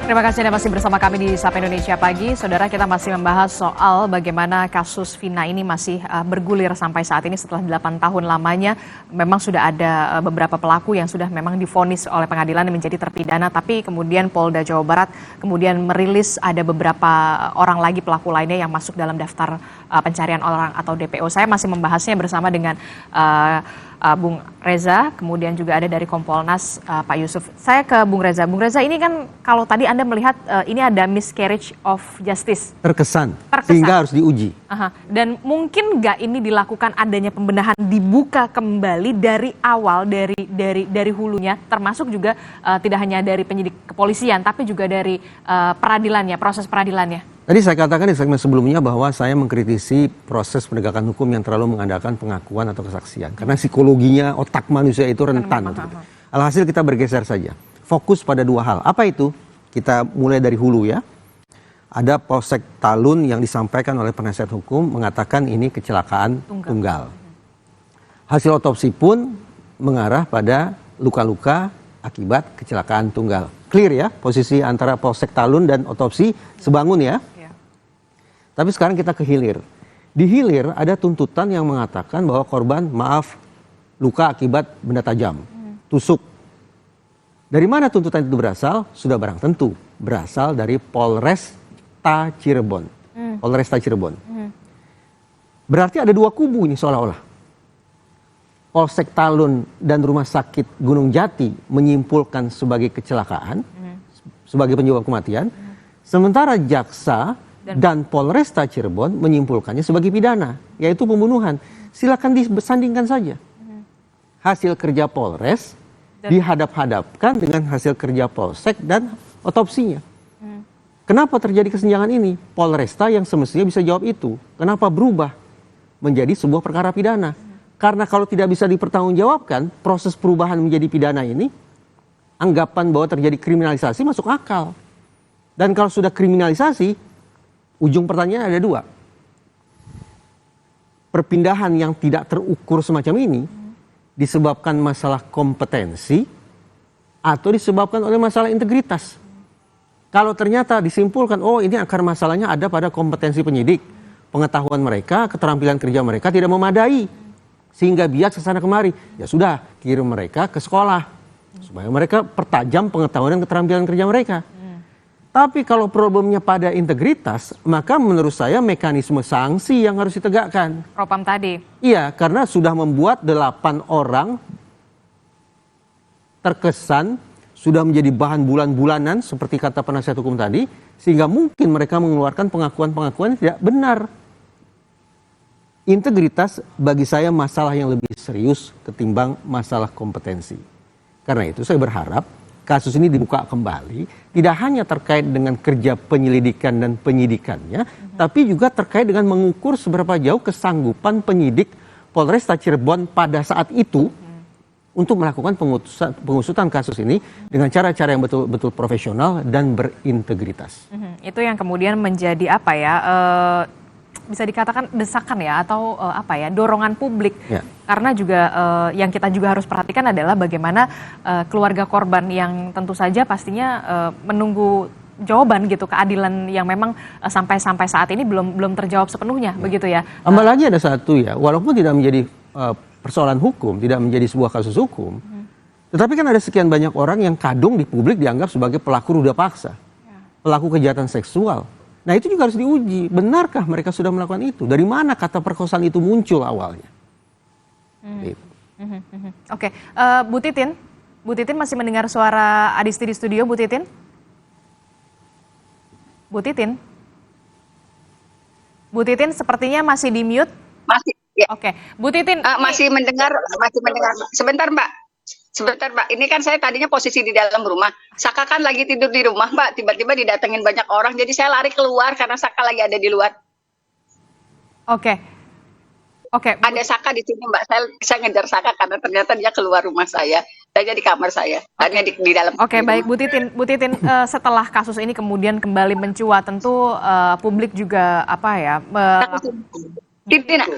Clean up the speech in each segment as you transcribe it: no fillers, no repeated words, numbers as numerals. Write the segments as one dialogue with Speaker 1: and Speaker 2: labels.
Speaker 1: Terima kasih Anda masih bersama kami di Sapa Indonesia Pagi. Saudara, kita masih membahas soal bagaimana kasus Vina ini masih bergulir sampai saat ini setelah 8 tahun lamanya. Memang sudah ada beberapa pelaku yang sudah memang divonis oleh pengadilan menjadi terpidana, tapi kemudian Polda Jawa Barat kemudian merilis ada beberapa orang lagi pelaku lainnya yang masuk dalam daftar pencarian orang atau DPO. Saya masih membahasnya bersama dengan Bung Reza, kemudian juga ada dari Kompolnas Pak Yusuf. Saya ke Bung Reza. Bung Reza, ini kan kalau tadi Anda melihat ini ada miscarriage of justice.
Speaker 2: Terkesan. Sehingga harus diuji.
Speaker 1: Dan mungkin nggak ini dilakukan adanya pembenahan, dibuka kembali dari awal, dari hulunya, termasuk juga tidak hanya dari penyidik kepolisian, tapi juga dari peradilannya, proses peradilannya.
Speaker 2: Tadi saya katakan di segmen sebelumnya bahwa saya mengkritisi proses penegakan hukum yang terlalu mengandalkan pengakuan atau kesaksian. Karena psikologinya otak manusia itu rentan. Alhasil kita bergeser saja. Fokus pada dua hal. Apa itu? Kita mulai dari hulu ya. Ada Polsek Talun yang disampaikan oleh penasihat hukum mengatakan ini kecelakaan tunggal. Hasil otopsi pun mengarah pada luka-luka akibat kecelakaan tunggal. Clear ya, posisi antara Polsek Talun dan otopsi sebangun ya. Tapi sekarang kita ke hilir. Di hilir ada tuntutan yang mengatakan bahwa korban luka akibat benda tajam, tusuk. Dari mana tuntutan itu berasal? Sudah barang tentu berasal dari Polresta Cirebon. Polresta Cirebon. Berarti ada dua kubu ini seolah-olah. Polsek Talun dan Rumah Sakit Gunung Jati menyimpulkan sebagai kecelakaan, sebagai penyebab kematian. Sementara jaksa dan Polresta Cirebon menyimpulkannya sebagai pidana, yaitu pembunuhan. Silakan disandingkan saja. Hasil kerja Polres dihadap-hadapkan dengan hasil kerja Polsek dan otopsinya. Kenapa terjadi kesenjangan ini? Polresta yang semestinya bisa jawab itu. Kenapa berubah menjadi sebuah perkara pidana? Karena kalau tidak bisa dipertanggungjawabkan, proses perubahan menjadi pidana ini, anggapan bahwa terjadi kriminalisasi masuk akal. Dan kalau sudah kriminalisasi, ujung pertanyaan ada dua. Perpindahan yang tidak terukur semacam ini disebabkan masalah kompetensi atau disebabkan oleh masalah integritas. Kalau ternyata disimpulkan, oh ini akar masalahnya ada pada kompetensi penyidik, pengetahuan mereka, keterampilan kerja mereka tidak memadai, sehingga bias kesana kemari, ya sudah kirim mereka ke sekolah supaya mereka pertajam pengetahuan dan keterampilan kerja mereka. Tapi kalau problemnya pada integritas, maka menurut saya mekanisme sanksi yang harus ditegakkan.
Speaker 1: Propam tadi.
Speaker 2: Iya, karena sudah membuat 8 orang terkesan sudah menjadi bahan bulan-bulanan seperti kata penasihat hukum tadi, sehingga mungkin mereka mengeluarkan pengakuan-pengakuan yang tidak benar. Integritas bagi saya masalah yang lebih serius ketimbang masalah kompetensi. Karena itu saya berharap kasus ini dibuka kembali, tidak hanya terkait dengan kerja penyelidikan dan penyidikannya, tapi juga terkait dengan mengukur seberapa jauh kesanggupan penyidik Polresta Cirebon pada saat itu untuk melakukan pengusutan kasus ini dengan cara-cara yang betul-betul profesional dan berintegritas.
Speaker 1: Itu yang kemudian menjadi apa ya? Bisa dikatakan desakan ya, atau dorongan publik. Karena juga yang kita juga harus perhatikan adalah bagaimana keluarga korban yang tentu saja pastinya menunggu jawaban gitu, keadilan yang memang sampai saat ini belum terjawab sepenuhnya, begitu ya.
Speaker 2: Tambah lagi ada satu ya, walaupun tidak menjadi persoalan hukum, tidak menjadi sebuah kasus hukum, tetapi kan ada sekian banyak orang yang kadung di publik dianggap sebagai pelaku ruda paksa, pelaku kejahatan seksual. Nah itu juga harus diuji, benarkah mereka sudah melakukan itu? Dari mana kata perkosaan itu muncul awalnya?
Speaker 1: Oke, Bu Titin masih mendengar suara Adisti di studio, Bu Titin? Bu Titin sepertinya masih di mute.
Speaker 3: Masih. Ya.
Speaker 1: Oke, Bu Titin.
Speaker 3: Masih mendengar. Sebentar Mbak, ini kan saya tadinya posisi di dalam rumah. Saka kan lagi tidur di rumah Mbak, tiba-tiba didatengin banyak orang, jadi saya lari keluar karena Saka lagi ada di luar.
Speaker 1: Oke.
Speaker 3: Ada Saka di sini Mbak, saya ngejar Saka karena ternyata dia keluar rumah saya. Saya di kamar saya, tadinya di dalam.
Speaker 1: Oke, baik Bu Titin, setelah kasus ini kemudian kembali mencuat, tentu publik juga
Speaker 3: Ini nak.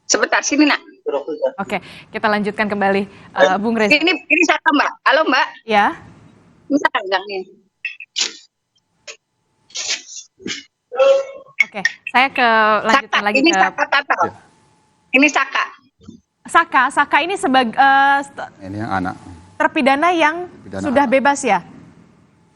Speaker 3: Sebentar, sini nak.
Speaker 1: Oke, kita lanjutkan kembali Bung Reza.
Speaker 3: Ini Saka Mbak. Halo Mbak.
Speaker 1: Ya.
Speaker 3: Bisa enggak nih?
Speaker 1: Oke, saya lanjutkan
Speaker 3: Saka,
Speaker 1: lagi
Speaker 3: ini
Speaker 1: ke
Speaker 3: Saka tahu. Ini Saka.
Speaker 1: Saka ini sebagai
Speaker 4: Ini yang anak.
Speaker 1: terpidana yang
Speaker 4: Terpidana
Speaker 1: sudah
Speaker 4: anak.
Speaker 1: bebas ya?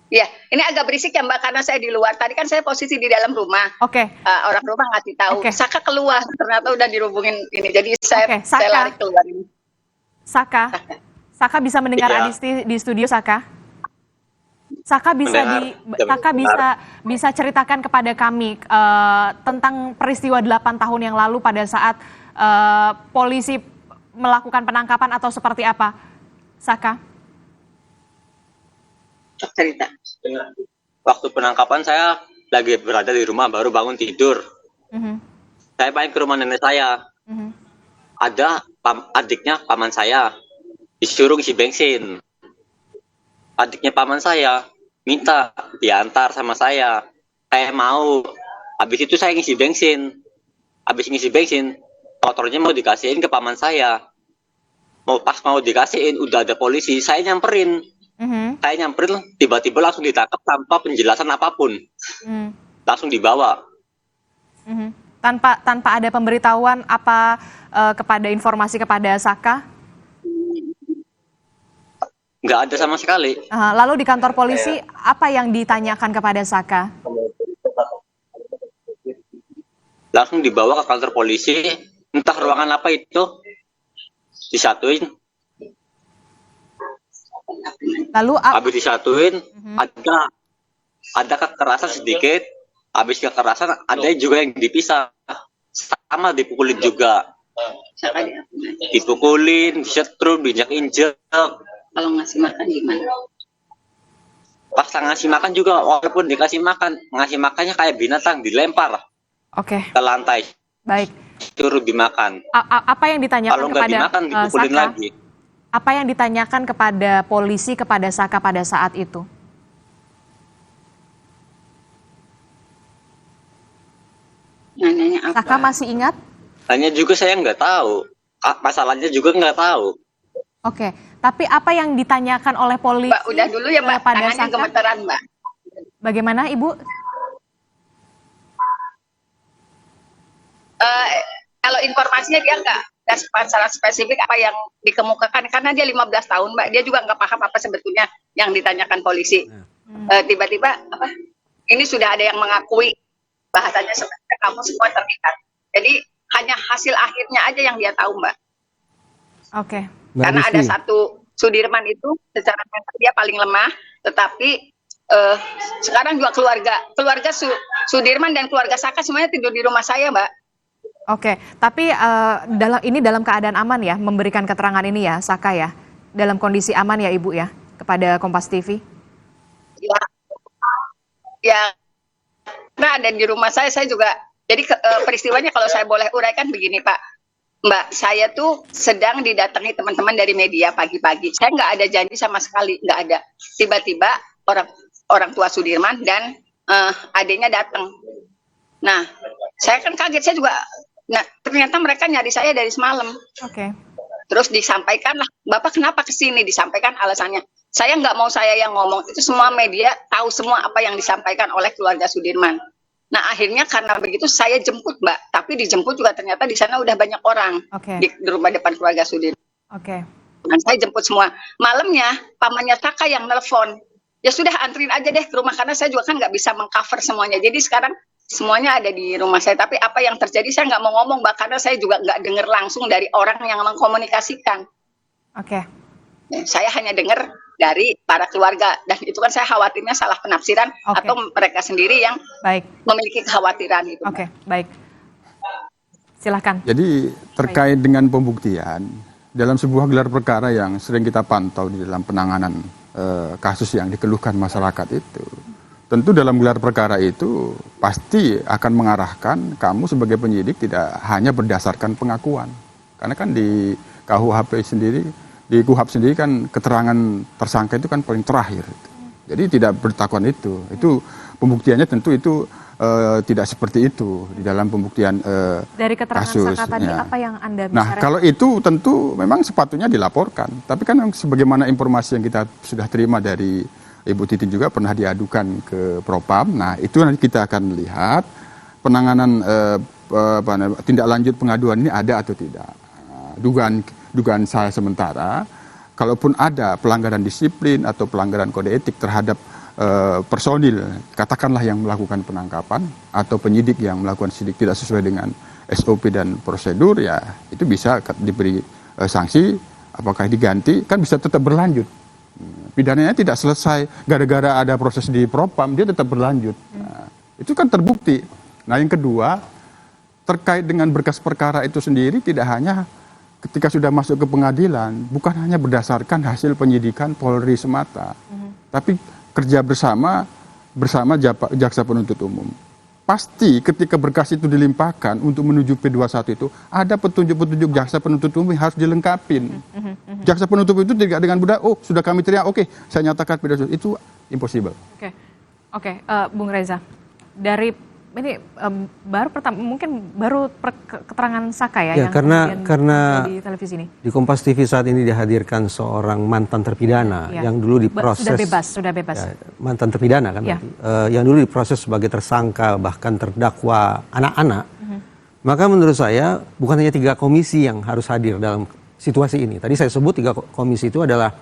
Speaker 3: Ya, ini agak berisik ya Mbak karena saya di luar. Tadi kan saya posisi di dalam rumah.
Speaker 1: Oke.
Speaker 3: Orang rumah ngasih tahu.
Speaker 1: Oke.
Speaker 3: Saka keluar, ternyata udah dirubungin ini. Jadi saya
Speaker 1: Oke,
Speaker 3: saya
Speaker 1: Saka.
Speaker 3: lari keluar ini.
Speaker 1: Saka bisa mendengar
Speaker 5: Iya.
Speaker 1: Adisti di studio, Saka? Saka bisa ceritakan kepada kami tentang peristiwa 8 tahun yang lalu pada saat polisi melakukan penangkapan atau seperti apa, Saka?
Speaker 3: Cerita.
Speaker 5: Waktu penangkapan saya lagi berada di rumah, baru bangun tidur.
Speaker 1: Mhm,
Speaker 5: Saya main ke rumah nenek saya.
Speaker 1: mhm.
Speaker 5: Ada adiknya paman saya disuruh isi bensin. Adiknya paman saya minta diantar sama saya. Saya mau. Habis itu saya ngisi bensin. Habis ngisi bensin, motornya mau dikasihin ke paman saya. Pas mau dikasihin, udah ada polisi. Saya nyamperin.
Speaker 1: Mhm,
Speaker 5: Tiba-tiba langsung ditangkap tanpa penjelasan apapun.
Speaker 1: mhm,
Speaker 5: Langsung dibawa.
Speaker 1: mhm. Tanpa ada pemberitahuan apa kepada informasi kepada Saka?
Speaker 5: Nggak ada sama sekali.
Speaker 1: Lalu di kantor polisi apa yang ditanyakan kepada Saka?
Speaker 5: Langsung dibawa ke kantor polisi, entah ruangan apa itu, disatuin.
Speaker 1: Lalu
Speaker 5: Habis disatuin, ada kekerasan sedikit. Habis kekerasan ada juga yang dipisah, sama dipukulin juga.
Speaker 3: Saka dia.
Speaker 5: Dipukulin, disetrum, diinjak-injak.
Speaker 3: Kalau ngasih makan gimana?
Speaker 5: Pas ngasih makan juga, walaupun dikasih makan, ngasih makannya kayak binatang, dilempar
Speaker 1: Oke,
Speaker 5: ke lantai,
Speaker 1: baik.
Speaker 5: suruh dimakan.
Speaker 1: Apa yang ditanyakan
Speaker 5: Kalau nggak
Speaker 1: kepada
Speaker 5: dimakan, dipukulin
Speaker 1: Saka?
Speaker 5: lagi.
Speaker 1: Apa yang ditanyakan kepada polisi kepada Saka pada saat itu?
Speaker 3: Nanyanya apa?
Speaker 1: Saka masih ingat?
Speaker 5: Hanya juga saya nggak tahu. Masalahnya juga nggak tahu.
Speaker 1: Oke, tapi apa yang ditanyakan oleh polisi
Speaker 3: Mbak, udah dulu ya Mbak,
Speaker 1: pada
Speaker 3: tangannya
Speaker 1: Saka?
Speaker 3: gemeteran Mbak.
Speaker 1: Bagaimana, Ibu?
Speaker 3: Kalau informasinya dia nggak secara spesifik apa yang dikemukakan karena dia 15 tahun Mbak, dia juga nggak paham apa sebetulnya yang ditanyakan polisi. Tiba-tiba apa? Ini sudah ada yang mengakui bahasanya sebenarnya kamu semua terlibat. Jadi hanya hasil akhirnya aja yang dia tahu Mbak.
Speaker 1: Oke,
Speaker 3: Karena ada satu Sudirman itu secara mental dia paling lemah, tetapi sekarang juga keluarga Sudirman dan keluarga Saka semuanya tidur di rumah saya Mbak.
Speaker 1: oke. Tapi dalam keadaan aman ya, memberikan keterangan ini ya, Saka ya, dalam kondisi aman ya, Ibu ya, kepada Kompas TV.
Speaker 3: Ya, nah dan di rumah saya juga. Jadi peristiwanya kalau saya boleh uraikan begini Pak, Mbak, saya tuh sedang didatangi teman-teman dari media pagi-pagi. Saya nggak ada janji sama sekali, nggak ada. Tiba-tiba orang tua Sudirman dan adiknya datang. Nah, saya kan kaget, saya juga. Nah, ternyata mereka nyari saya dari semalam.
Speaker 1: Oke.
Speaker 3: Terus disampaikan lah, Bapak kenapa kesini? Disampaikan alasannya. Saya nggak mau saya yang ngomong, itu semua media tahu semua apa yang disampaikan oleh keluarga Sudirman. Nah akhirnya karena begitu saya jemput Mbak, tapi dijemput juga ternyata di sana udah banyak orang di rumah depan keluarga Sudirman.
Speaker 1: Oke.
Speaker 3: Dan saya jemput semua. Malamnya pamannya Saka yang nelpon, ya sudah antrin aja deh ke rumah karena saya juga kan nggak bisa mengcover semuanya. Jadi sekarang semuanya ada di rumah saya, tapi apa yang terjadi saya nggak mau ngomong Mbak, karena saya juga nggak dengar langsung dari orang yang mengkomunikasikan.
Speaker 1: Oke.
Speaker 3: Saya hanya dengar dari para keluarga, dan itu kan saya khawatirnya salah penafsiran atau mereka sendiri yang memiliki kekhawatiran itu.
Speaker 1: Oke, baik. Silahkan.
Speaker 4: Jadi terkait dengan pembuktian, dalam sebuah gelar perkara yang sering kita pantau di dalam penanganan kasus yang dikeluhkan masyarakat itu, tentu dalam gelar perkara itu pasti akan mengarahkan kamu sebagai penyidik tidak hanya berdasarkan pengakuan. Karena kan di KUHP sendiri, di KUHP sendiri kan keterangan tersangka itu kan paling terakhir. Jadi tidak bertakuan itu. Itu pembuktiannya tentu itu tidak seperti itu di dalam pembuktian
Speaker 1: dari keterangan
Speaker 4: kasus.
Speaker 1: Saka tadi apa yang Anda bisa?
Speaker 4: Nah, kalau itu tentu memang sepatutnya dilaporkan. Tapi kan sebagaimana informasi yang kita sudah terima dari Ibu Titin juga pernah diadukan ke Propam. Nah, itu nanti kita akan lihat penanganan tindak lanjut pengaduan ini ada atau tidak. Dugaan saya sementara, kalaupun ada pelanggaran disiplin atau pelanggaran kode etik terhadap personil, katakanlah yang melakukan penangkapan atau penyidik yang melakukan sidik tidak sesuai dengan SOP dan prosedur, ya itu bisa diberi sanksi, apakah diganti, kan bisa tetap berlanjut. Pidananya tidak selesai gara-gara ada proses di Propam, dia tetap berlanjut. Nah, itu kan terbukti. Nah, yang kedua, terkait dengan berkas perkara itu sendiri tidak hanya ketika sudah masuk ke pengadilan, bukan hanya berdasarkan hasil penyidikan Polri semata, tapi kerja bersama jaksa penuntut umum. Pasti ketika berkas itu dilimpahkan untuk menuju P21 itu ada petunjuk-petunjuk jaksa penuntut umum yang harus dilengkapin. Jaksa penuntut umum itu tidak dengan mudah, oh sudah kami terima, oke, saya nyatakan P21, itu impossible.
Speaker 1: Oke, Bung Reza, dari ini baru pertama, mungkin baru keterangan Saka ya, yang
Speaker 2: karena
Speaker 1: di televisi ini.
Speaker 2: Di Kompas TV saat ini dihadirkan seorang mantan terpidana yang dulu diproses
Speaker 1: sudah bebas.
Speaker 2: Ya, mantan terpidana kan, yang dulu diproses sebagai tersangka bahkan terdakwa anak-anak. Maka menurut saya bukan hanya 3 komisi yang harus hadir dalam situasi ini. Tadi saya sebut 3 komisi itu adalah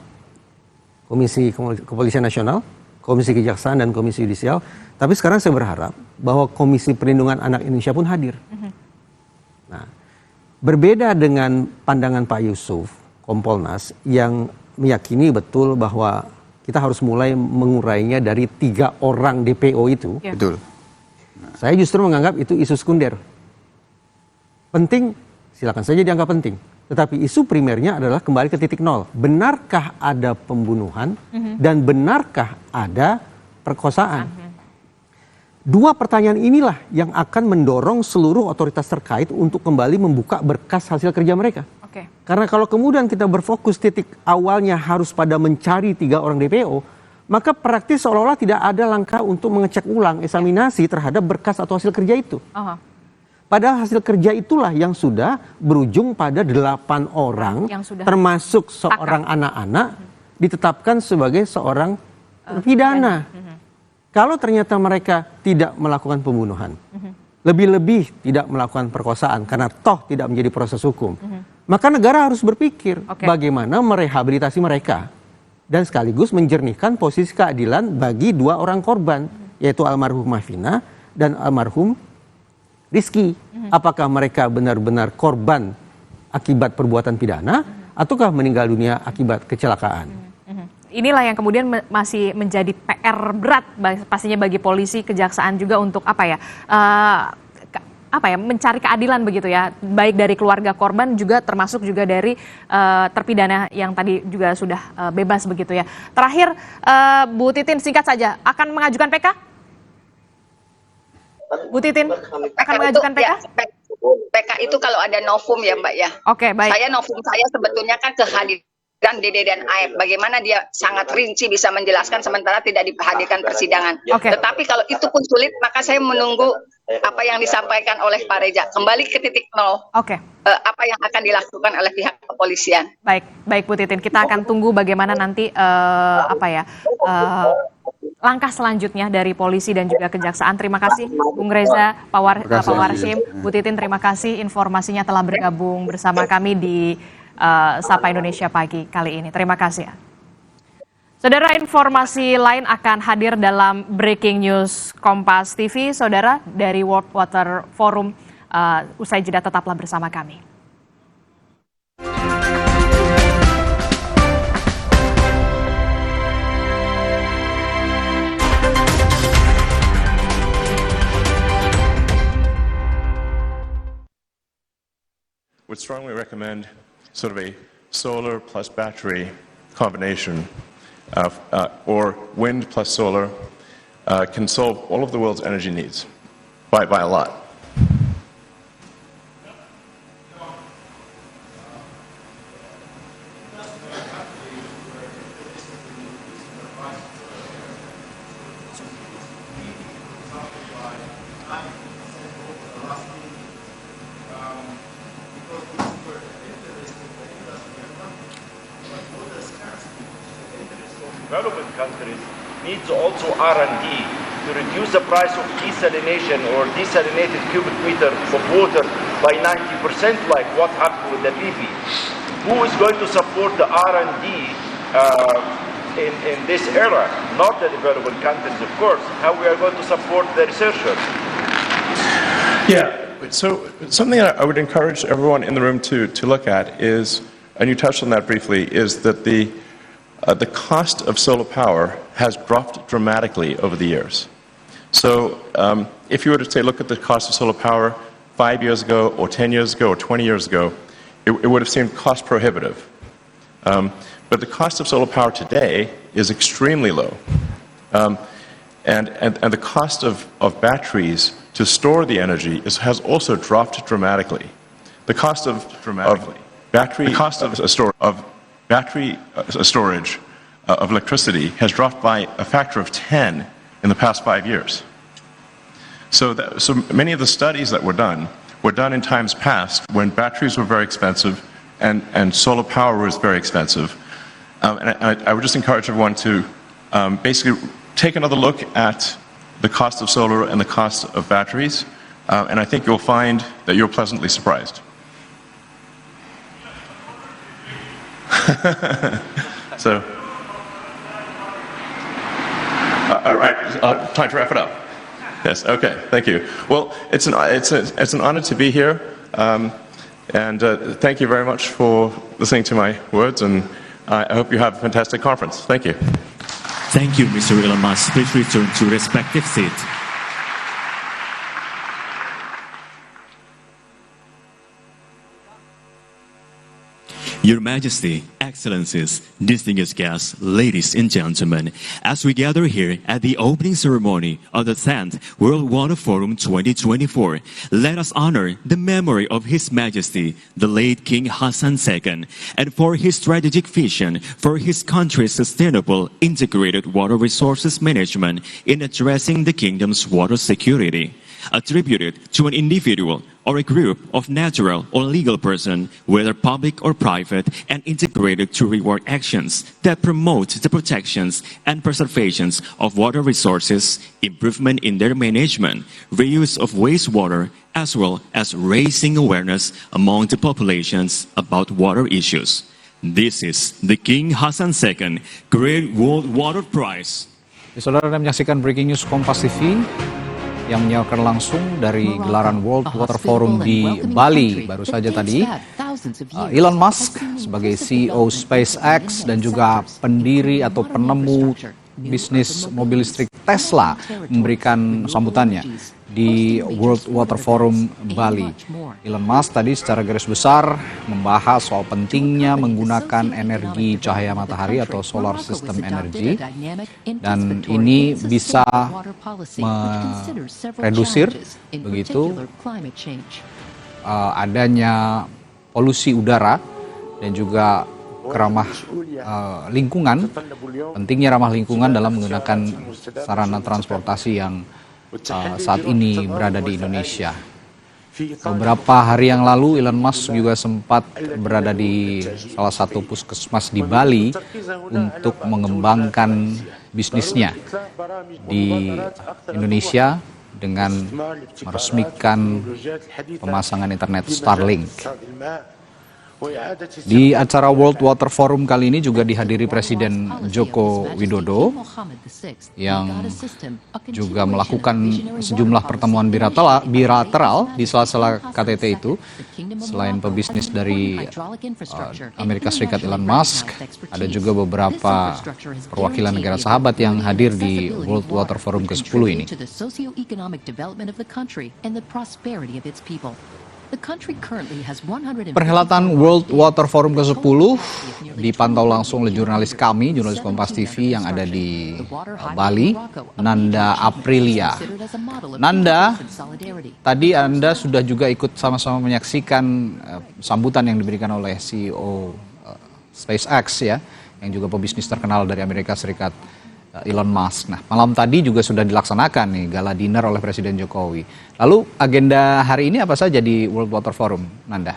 Speaker 2: Komisi Kepolisian Nasional, Komisi Kejaksaan, dan Komisi Yudisial. Tapi sekarang saya berharap bahwa Komisi Perlindungan Anak Indonesia pun hadir. Nah, berbeda dengan pandangan Pak Yusuf, Kompolnas, yang meyakini betul bahwa kita harus mulai mengurainya dari 3 orang DPO itu.
Speaker 4: Betul.
Speaker 2: Saya justru menganggap itu isu sekunder. Penting, silakan saja dianggap penting. Tetapi isu primernya adalah kembali ke titik nol. Benarkah ada pembunuhan dan benarkah ada perkosaan? 2 pertanyaan inilah yang akan mendorong seluruh otoritas terkait untuk kembali membuka berkas hasil kerja mereka. Karena kalau kemudian kita berfokus titik awalnya harus pada mencari 3 orang DPO, maka praktis seolah-olah tidak ada langkah untuk mengecek ulang eksaminasi terhadap berkas atau hasil kerja itu. Padahal hasil kerja itulah yang sudah berujung pada 8 orang, termasuk seorang anak-anak, ditetapkan sebagai seorang terpidana. Kalau ternyata mereka tidak melakukan pembunuhan, lebih-lebih tidak melakukan perkosaan karena toh tidak menjadi proses hukum, maka negara harus berpikir bagaimana merehabilitasi mereka dan sekaligus menjernihkan posisi keadilan bagi 2 orang korban, yaitu almarhum Vina dan almarhum Rizky. Apakah mereka benar-benar korban akibat perbuatan pidana ataukah meninggal dunia akibat kecelakaan?
Speaker 1: Inilah yang kemudian masih menjadi PR berat pastinya bagi polisi, kejaksaan juga untuk mencari keadilan begitu ya, baik dari keluarga korban juga termasuk juga dari terpidana yang tadi juga sudah bebas begitu ya. Terakhir, Bu Titin, singkat saja, akan mengajukan PK? Bu Titin akan mengajukan PK?
Speaker 3: Ya, PK itu kalau ada novum ya Mbak ya.
Speaker 1: Oke, baik.
Speaker 3: Novum saya sebetulnya kan kehadiran Dede dan Aep. Bagaimana dia sangat rinci bisa menjelaskan sementara tidak dihadirkan persidangan. Tetapi kalau itu pun sulit, maka saya menunggu apa yang disampaikan oleh Pak Reza. Kembali ke titik nol. Apa yang akan dilakukan oleh pihak kepolisian.
Speaker 1: Baik Bu Titin, kita akan tunggu bagaimana nanti langkah selanjutnya dari polisi dan juga kejaksaan. Terima kasih Bung Reza, Pak Warsim, Bu Titin, terima kasih informasinya telah bergabung bersama kami di Sapa Indonesia Pagi kali ini. Terima kasih. Saudara, informasi lain akan hadir dalam Breaking News Kompas TV. Saudara, dari World Water Forum, usai jeda tetaplah bersama kami.
Speaker 6: Would strongly recommend sort of a solar plus battery combination or wind plus solar can solve all of the world's energy needs by a lot.
Speaker 7: Developing countries needs also R&D to reduce the price of desalination or desalinated cubic meter of water by 90%, like what happened with the BP. Who is going to support the R&D in this era? Not the developing countries, of course. How we are going to support the researchers?
Speaker 6: Yeah, so something I would encourage everyone in the room to look at is, and you touched on that briefly, is that the cost of solar power has dropped dramatically over the years. So if you were to say, look at the cost of solar power 5 years ago, or 10 years ago, or 20 years ago, it would have seemed cost prohibitive. But the cost of solar power today is extremely low. And the cost of batteries to store the energy has also dropped dramatically. The cost of battery storage of electricity has dropped by a factor of 10 in the past 5 years. So many of the studies that were done in times past when batteries were very expensive and solar power was very expensive. And I would just encourage everyone to basically take another look at the cost of solar and the cost of batteries, and I think you'll find that you're pleasantly surprised. So, all right, time to wrap it up. Yes, okay, thank you. Well, it's an honor to be here, and thank you very much for listening to my words, and I hope you have a fantastic conference. Thank you.
Speaker 8: Thank you, Mr. Elon Musk. Please return to respective seat. Your Majesty, Excellencies, distinguished guests, ladies and gentlemen, as we gather here at the opening ceremony of the 10th World Water Forum 2024, let us honor the memory of His Majesty, the late King Hassan II, and for his strategic vision for his country's sustainable integrated water resources management in addressing the kingdom's water security. Attributed to an individual or a group of natural or legal person, whether public or private, and integrated to reward actions that promote the protections and preservations of water resources, improvement in their management, reuse of wastewater, as well as raising awareness among the populations about water issues. This is the King Hassan II Great World Water Prize.
Speaker 9: Saudara menyaksikan Breaking News Kompas TV yang menyiarkan langsung dari gelaran World Water Forum di Bali. Baru saja tadi Elon Musk sebagai CEO SpaceX dan juga pendiri atau penemu bisnis mobil listrik Tesla memberikan sambutannya di World Water Forum Bali. Elon Musk tadi secara garis besar membahas soal pentingnya menggunakan energi cahaya matahari atau solar system energy, dan ini bisa meredusir begitu adanya polusi udara dan juga keramah lingkungan, pentingnya ramah lingkungan dalam menggunakan sarana transportasi yang saat ini berada di Indonesia. Beberapa hari yang lalu Elon Musk juga sempat berada di salah satu puskesmas di Bali untuk mengembangkan bisnisnya di Indonesia dengan meresmikan pemasangan internet Starlink. Di acara World Water Forum kali ini juga dihadiri Presiden Joko Widodo yang juga melakukan sejumlah pertemuan bilateral di sela-sela KTT itu. Selain pebisnis dari Amerika Serikat Elon Musk, ada juga beberapa perwakilan negara sahabat yang hadir di World Water Forum ke-10 ini. Perhelatan World Water Forum ke-10 dipantau langsung oleh jurnalis kami, jurnalis Kompas TV yang ada di Bali, Nanda Aprilia. Nanda, tadi Anda sudah juga ikut sama-sama menyaksikan sambutan yang diberikan oleh CEO SpaceX ya, yang juga pebisnis terkenal dari Amerika Serikat, Elon Musk. Nah, malam tadi juga sudah dilaksanakan nih gala dinner oleh Presiden Jokowi. Lalu agenda hari ini apa saja di World Water Forum, Nanda?